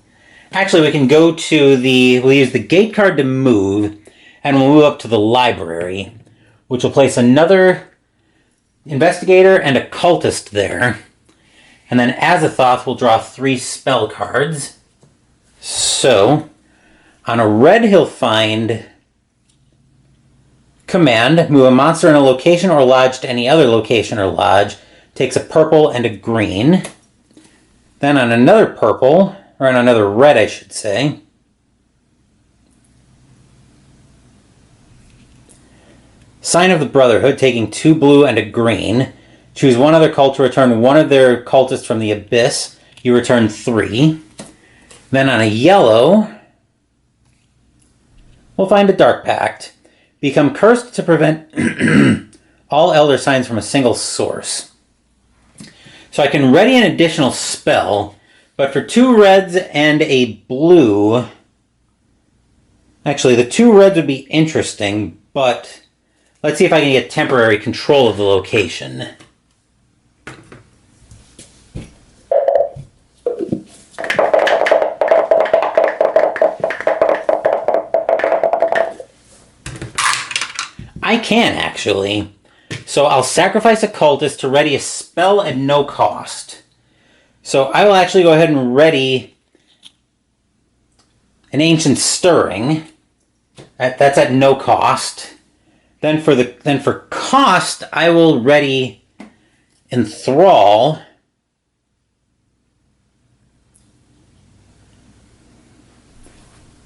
A: actually, we can go to we'll use the gate card to move, and we'll move up to the library, which will place another investigator and a cultist there. And then Azathoth will draw 3 spell cards. So, on a red, he'll find command, move a monster in a location or lodge to any other location or lodge, takes a purple and a green. Then on another purple, or on another red, I should say, Sign of the Brotherhood, taking 2 blue and a green. Choose one other cult to return one of their cultists from the abyss. You return 3. Then on a yellow, we'll find a Dark Pact. Become cursed to prevent all Elder Signs from a single source. So I can ready an additional spell, but for 2 reds and a blue... Actually, the 2 reds would be interesting, but let's see if I can get temporary control of the location. I can, actually. So I'll sacrifice a cultist to ready a spell at no cost. So I will actually go ahead and ready an Ancient Stirring. That's at no cost. Then for cost, I will ready Enthrall.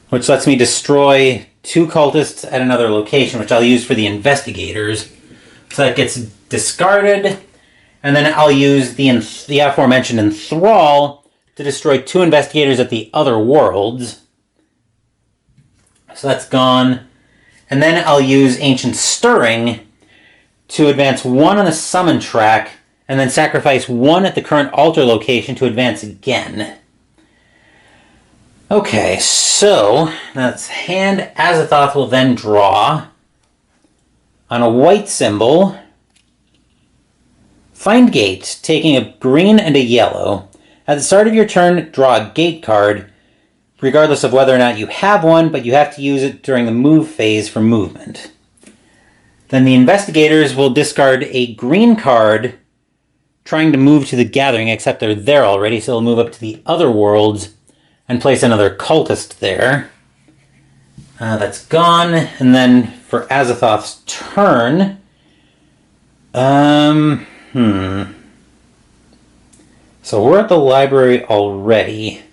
A: Which lets me destroy 2 cultists at another location, which I'll use for the investigators. So that gets discarded. And then I'll use the aforementioned Enthrall to destroy 2 investigators at the other worlds. So that's gone. And then I'll use Ancient Stirring to advance 1 on the summon track, and then sacrifice 1 at the current altar location to advance again. Okay, so that's hand. Azathoth will then draw on a white symbol. Find gate, taking a green and a yellow. At the start of your turn, draw a gate card, regardless of whether or not you have one, but you have to use it during the move phase for movement. Then the investigators will discard a green card, trying to move to the Gathering, except they're there already, so they'll move up to the other worlds and place another cultist there. That's gone. And then for Azathoth's turn, so we're at the library already.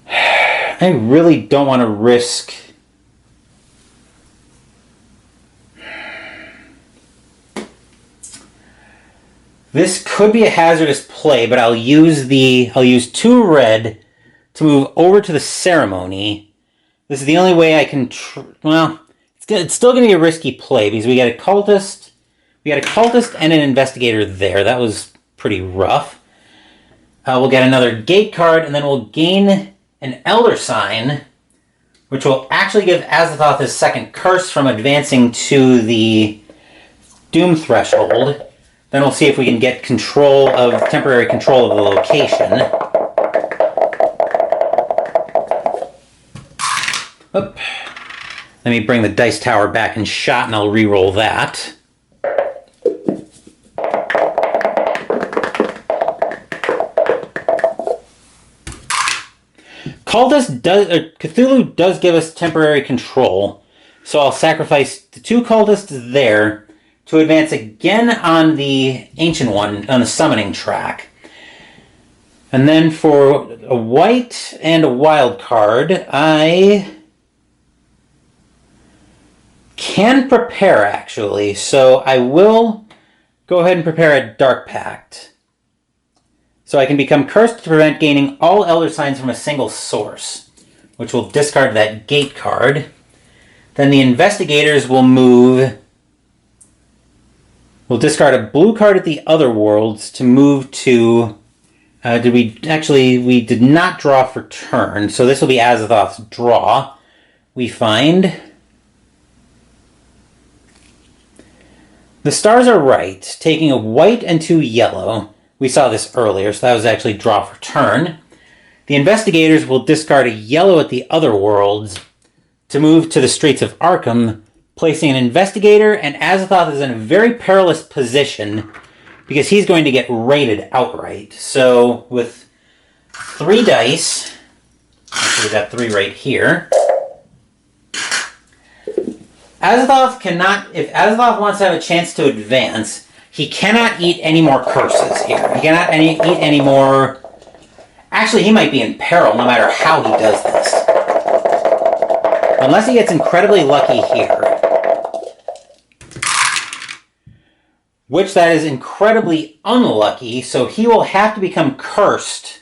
A: I really don't want to risk... This could be a hazardous play, but I'll use 2 red to move over to the ceremony. This is the only way I can... well, it's still going to be a risky play, because we got a cultist and an investigator there. That was pretty rough. We'll get another gate card, and then we'll gain an Elder Sign, which will actually give Azathoth his second curse from advancing to the Doom Threshold. Then we'll see if we can get temporary control of the location. Oop. Let me bring the dice tower back in shot, and I'll re-roll that. Cthulhu does give us temporary control, so I'll sacrifice the 2 cultists there to advance again on the Ancient One, on the summoning track. And then for a white and a wild card, I can prepare, actually. So I will go ahead and prepare a Dark Pact. So I can become cursed to prevent gaining all Elder Signs from a single source, which will discard that gate card. Then the Investigators will move. We'll discard a blue card at the Other Worlds to move to... we did not draw for turn, so this will be Azathoth's draw. We find... The stars are right, taking a white and 2 yellow. We saw this earlier, so that was actually draw for turn. The Investigators will discard a yellow at the Other Worlds to move to the streets of Arkham, placing an Investigator, and Azathoth is in a very perilous position because he's going to get raided outright. So with 3 dice, actually we've got 3 right here, Azathoth cannot, if Azathoth wants to have a chance to advance, he cannot eat any more curses here. He cannot eat any more... Actually, he might be in peril no matter how he does this. Unless he gets incredibly lucky here. Which that is incredibly unlucky, so he will have to become cursed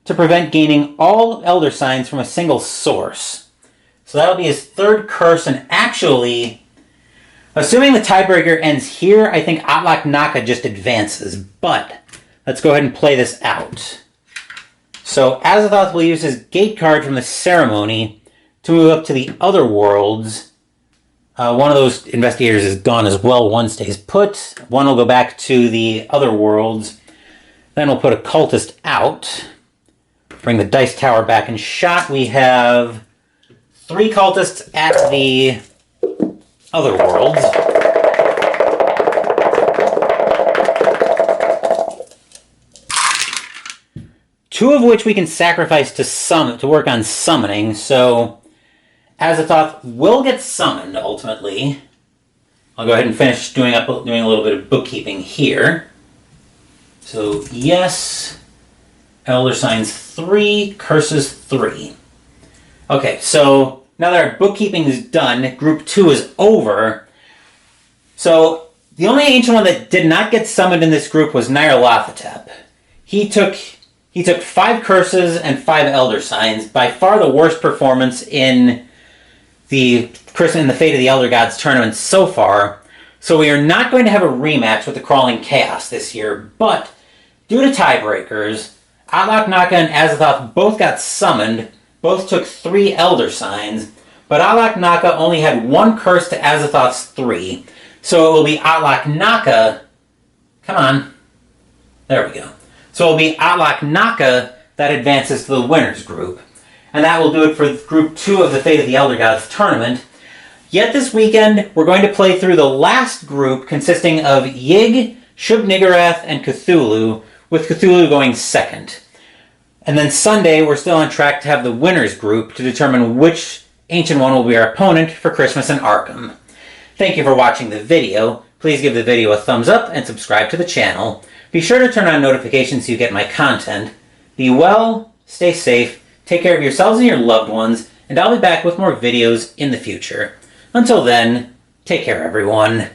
A: to prevent gaining all Elder Signs from a single source. So that'll be his 3rd curse, and actually, assuming the tiebreaker ends here, I think Atlach-Nacha just advances. But let's go ahead and play this out. So Azathoth will use his gate card from the ceremony to move up to the Other Worlds. One of those Investigators is gone as well. 1 stays put. 1 will go back to the Other Worlds. Then we'll put a cultist out. Bring the dice tower back in shot. We have 3 cultists at the Other Worlds. Two of which we can sacrifice to work on summoning, so Azathoth will get summoned ultimately. I'll go ahead and finish doing a little bit of bookkeeping here. So yes, Elder Signs 3, Curses 3. Okay, so now that our bookkeeping is done, Group 2 is over. So the only ancient one that did not get summoned in this group was Nyarlathotep. He took 5 curses and 5 Elder Signs, by far the worst performance in the Fate of the Elder Gods tournament so far. So we are not going to have a rematch with the Crawling Chaos this year, but due to tiebreakers, Atlach-Nacha and Azathoth both got summoned, both took 3 Elder Signs, but Atlach-Nacha only had 1 curse to Azathoth's 3. So it will be Atlach-Nacha, come on, there we go. So it will be Atlach-Nacha that advances to the winners group. And that will do it for Group 2 of the Fate of the Elder Gods tournament. Yet this weekend, we're going to play through the last group consisting of Yig, Shub-Niggurath, and Cthulhu, with Cthulhu going second. And then Sunday, we're still on track to have the winners group to determine which Ancient One will be our opponent for Christmas in Arkham. Thank you for watching the video. Please give the video a thumbs up and subscribe to the channel. Be sure to turn on notifications so you get my content. Be well, stay safe, take care of yourselves and your loved ones, and I'll be back with more videos in the future. Until then, take care everyone.